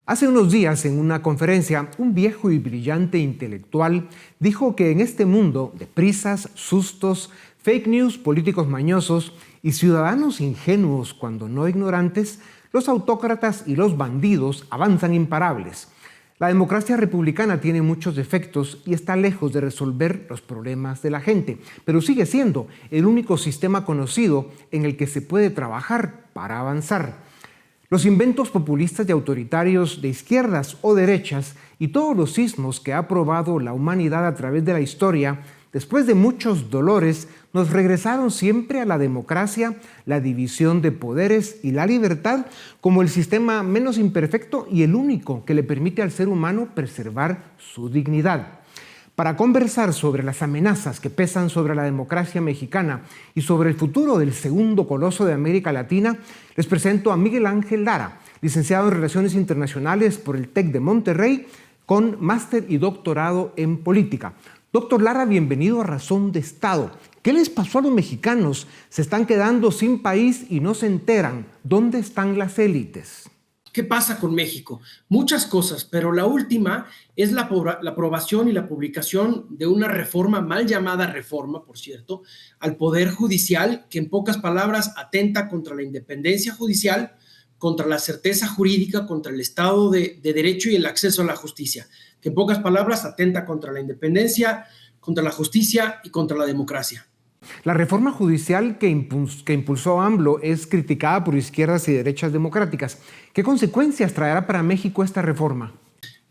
Hace unos días, en una conferencia, un viejo y brillante intelectual dijo que en este mundo de prisas, sustos, fake news, políticos mañosos y ciudadanos ingenuos cuando no ignorantes, los autócratas y los bandidos avanzan imparables. La democracia republicana tiene muchos defectos y está lejos de resolver los problemas de la gente, pero sigue siendo el único sistema conocido en el que se puede trabajar para avanzar. Los inventos populistas y autoritarios de izquierdas o derechas y todos los sismos que ha probado la humanidad a través de la historia, después de muchos dolores, nos regresaron siempre a la democracia, la división de poderes y la libertad como el sistema menos imperfecto y el único que le permite al ser humano preservar su dignidad. Para conversar sobre las amenazas que pesan sobre la democracia mexicana y sobre el futuro del segundo coloso de América Latina, les presento a Miguel Ángel Lara, licenciado en Relaciones Internacionales por el TEC de Monterrey, con máster y doctorado en política. Doctor Lara, bienvenido a Razón de Estado. ¿Qué les pasó a los mexicanos? Se están quedando sin país y no se enteran. ¿Dónde están las élites? ¿Qué pasa con México? Muchas cosas, pero la última es la aprobación y la publicación de una reforma, mal llamada reforma, por cierto, al Poder Judicial, que en pocas palabras atenta contra la independencia judicial, contra la certeza jurídica, contra el Estado de Derecho y el acceso a la justicia, que en pocas palabras atenta contra la independencia, contra la justicia y contra la democracia. La reforma judicial que impulsó AMLO es criticada por izquierdas y derechas democráticas. ¿Qué consecuencias traerá para México esta reforma?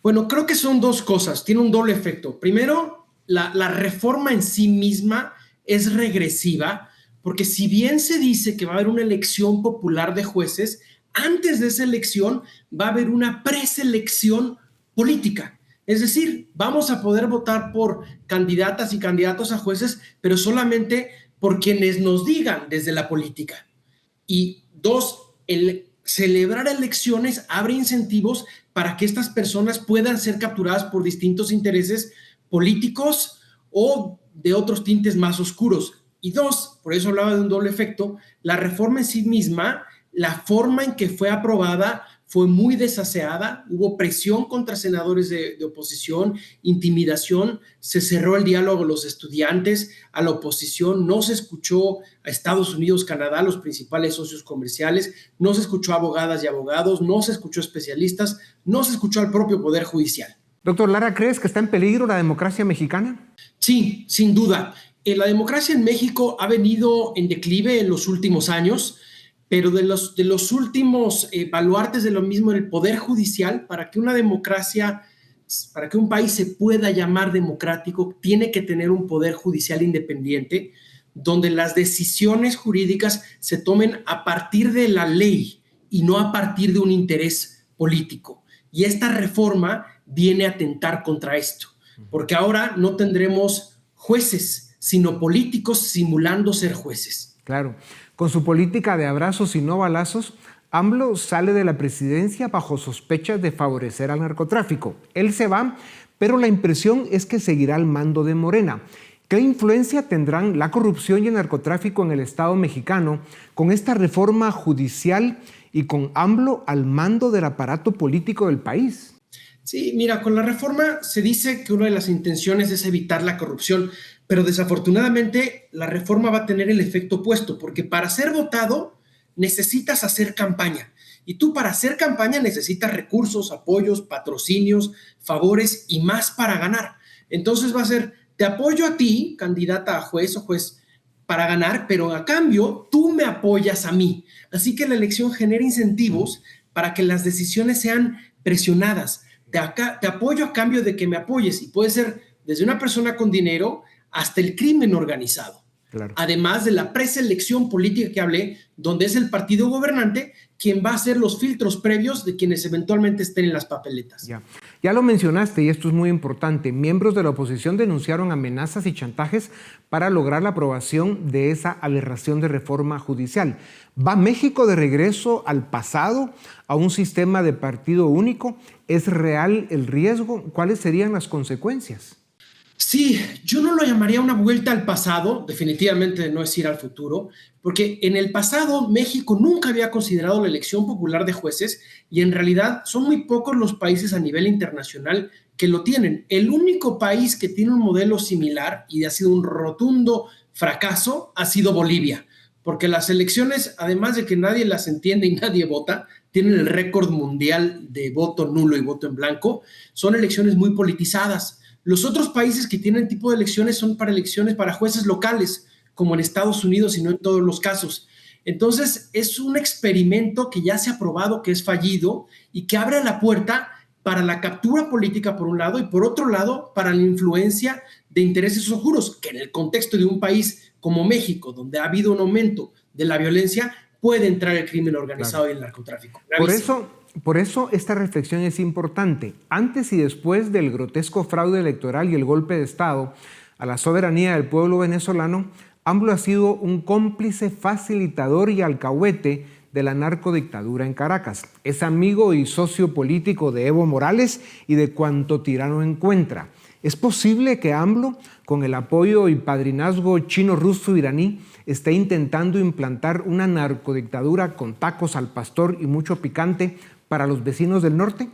Bueno, creo que son dos cosas, tiene un doble efecto. Primero, la reforma en sí misma es regresiva, porque si bien se dice que va a haber una elección popular de jueces, antes de esa elección va a haber una preselección política. Es decir, vamos a poder votar por candidatas y candidatos a jueces, pero solamente por quienes nos digan desde la política. Y dos, el celebrar elecciones abre incentivos para que estas personas puedan ser capturadas por distintos intereses políticos o de otros tintes más oscuros. Y dos, por eso hablaba de un doble efecto, la reforma en sí misma, la forma en que fue aprobada fue muy desaseada, hubo presión contra senadores de oposición, intimidación, se cerró el diálogo a los estudiantes, a la oposición, no se escuchó a Estados Unidos, Canadá, los principales socios comerciales, no se escuchó a abogadas y abogados, no se escuchó a especialistas, no se escuchó al propio Poder Judicial. Doctor Lara, ¿crees que está en peligro la democracia mexicana? Sí, sin duda. La democracia en México ha venido en declive en los últimos años, pero de los últimos baluartes de lo mismo, el Poder Judicial, para que una democracia, para que un país se pueda llamar democrático, tiene que tener un Poder Judicial independiente, donde las decisiones jurídicas se tomen a partir de la ley y no a partir de un interés político. Y esta reforma viene a atentar contra esto, porque ahora no tendremos jueces, sino políticos simulando ser jueces. Claro. Con su política de abrazos y no balazos, AMLO sale de la presidencia bajo sospechas de favorecer al narcotráfico. Él se va, pero la impresión es que seguirá al mando de Morena. ¿Qué influencia tendrán la corrupción y el narcotráfico en el Estado mexicano con esta reforma judicial y con AMLO al mando del aparato político del país? Sí, mira, con la reforma se dice que una de las intenciones es evitar la corrupción, pero desafortunadamente la reforma va a tener el efecto opuesto, porque para ser votado necesitas hacer campaña. Y tú para hacer campaña necesitas recursos, apoyos, patrocinios, favores y más para ganar. Entonces va a ser, te apoyo a ti, candidata a juez o juez, para ganar, pero a cambio tú me apoyas a mí. Así que la elección genera incentivos para que las decisiones sean presionadas. Te apoyo a cambio de que me apoyes, y puede ser desde una persona con dinero hasta el crimen organizado. Claro. Además de la preselección política que hablé, donde es el partido gobernante quien va a hacer los filtros previos de quienes eventualmente estén en las papeletas. Ya lo mencionaste y esto es muy importante. Miembros de la oposición denunciaron amenazas y chantajes para lograr la aprobación de esa aberración de reforma judicial. ¿Va México de regreso al pasado, a un sistema de partido único? ¿Es real el riesgo? ¿Cuáles serían las consecuencias? Sí, yo no lo llamaría una vuelta al pasado, definitivamente no es ir al futuro, porque en el pasado México nunca había considerado la elección popular de jueces y en realidad son muy pocos los países a nivel internacional que lo tienen. El único país que tiene un modelo similar y ha sido un rotundo fracaso ha sido Bolivia, porque las elecciones, además de que nadie las entiende y nadie vota, tienen el récord mundial de voto nulo y voto en blanco, son elecciones muy politizadas. Los otros países que tienen tipo de elecciones son para elecciones para jueces locales, como en Estados Unidos y no en todos los casos. Entonces, es un experimento que ya se ha probado que es fallido y que abre la puerta para la captura política por un lado y por otro lado para la influencia de intereses oscuros, que en el contexto de un país como México, donde ha habido un aumento de la violencia, puede entrar el crimen organizado. Claro. Y el narcotráfico. Por eso esta reflexión es importante. Antes y después del grotesco fraude electoral y el golpe de Estado a la soberanía del pueblo venezolano, AMLO ha sido un cómplice, facilitador y alcahuete de la narcodictadura en Caracas. Es amigo y socio político de Evo Morales y de cuanto tirano encuentra. ¿Es posible que AMLO, con el apoyo y padrinazgo chino-ruso-iraní, esté intentando implantar una narcodictadura con tacos al pastor y mucho picante para los vecinos del norte?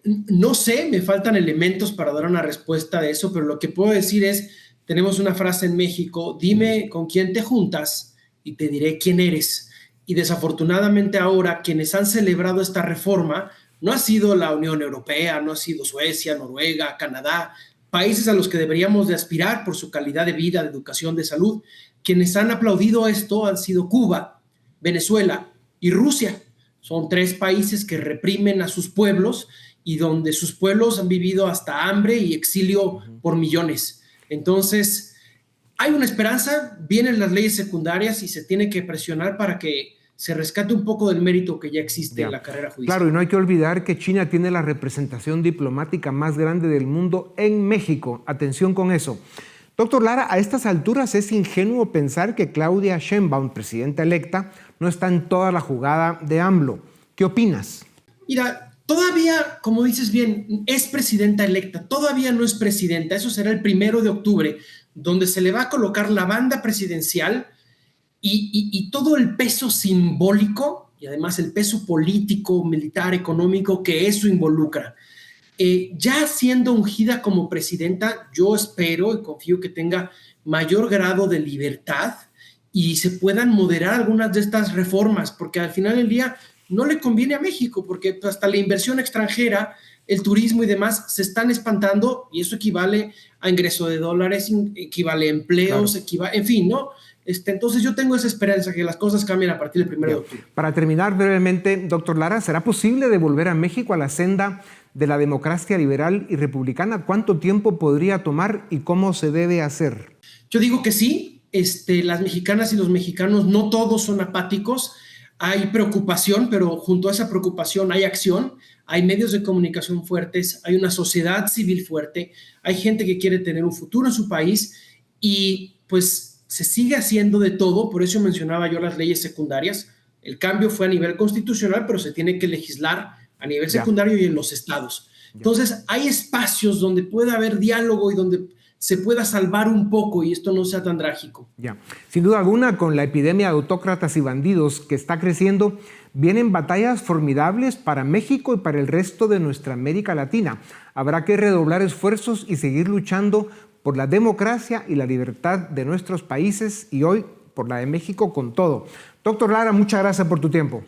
No sé, me faltan elementos para dar una respuesta de eso, pero lo que puedo decir es, tenemos una frase en México, dime con quién te juntas y te diré quién eres. Y desafortunadamente ahora quienes han celebrado esta reforma no ha sido la Unión Europea, no ha sido Suecia, Noruega, Canadá, países a los que deberíamos de aspirar por su calidad de vida, de educación, de salud. Quienes han aplaudido esto han sido Cuba, Venezuela y Rusia. Son 3 países que reprimen a sus pueblos y donde sus pueblos han vivido hasta hambre y exilio por millones. Entonces, hay una esperanza, vienen las leyes secundarias y se tiene que presionar para que se rescate un poco del mérito que ya existe en la carrera judicial. Claro, y no hay que olvidar que China tiene la representación diplomática más grande del mundo en México. Atención con eso. Doctor Lara, a estas alturas es ingenuo pensar que Claudia Sheinbaum, presidenta electa, no está en toda la jugada de AMLO. ¿Qué opinas? Mira, todavía, como dices bien, es presidenta electa, todavía no es presidenta. Eso será el 1 de octubre, donde se le va a colocar la banda presidencial y todo el peso simbólico y además el peso político, militar, económico que eso involucra. Ya siendo ungida como presidenta, yo espero y confío que tenga mayor grado de libertad y se puedan moderar algunas de estas reformas, porque al final del día no le conviene a México, porque hasta la inversión extranjera, el turismo y demás se están espantando y eso equivale a ingreso de dólares, equivale a empleos, claro. Equivale, en fin, ¿no? Entonces yo tengo esa esperanza que las cosas cambien a partir del 1 de octubre. Para terminar brevemente, doctor Lara, ¿será posible devolver a México a la senda de la democracia liberal y republicana? ¿Cuánto tiempo podría tomar y cómo se debe hacer? Yo digo que sí. Las mexicanas y los mexicanos no todos son apáticos. Hay preocupación, pero junto a esa preocupación hay acción. Hay medios de comunicación fuertes, hay una sociedad civil fuerte, hay gente que quiere tener un futuro en su país y pues se sigue haciendo de todo. Por eso mencionaba yo las leyes secundarias. El cambio fue a nivel constitucional, pero se tiene que legislar a nivel secundario y en los estados. Entonces, hay espacios donde pueda haber diálogo y donde se pueda salvar un poco y esto no sea tan trágico. Sin duda alguna, con la epidemia de autócratas y bandidos que está creciendo, vienen batallas formidables para México y para el resto de nuestra América Latina. Habrá que redoblar esfuerzos y seguir luchando por la democracia y la libertad de nuestros países y hoy por la de México con todo. Doctor Lara, muchas gracias por tu tiempo.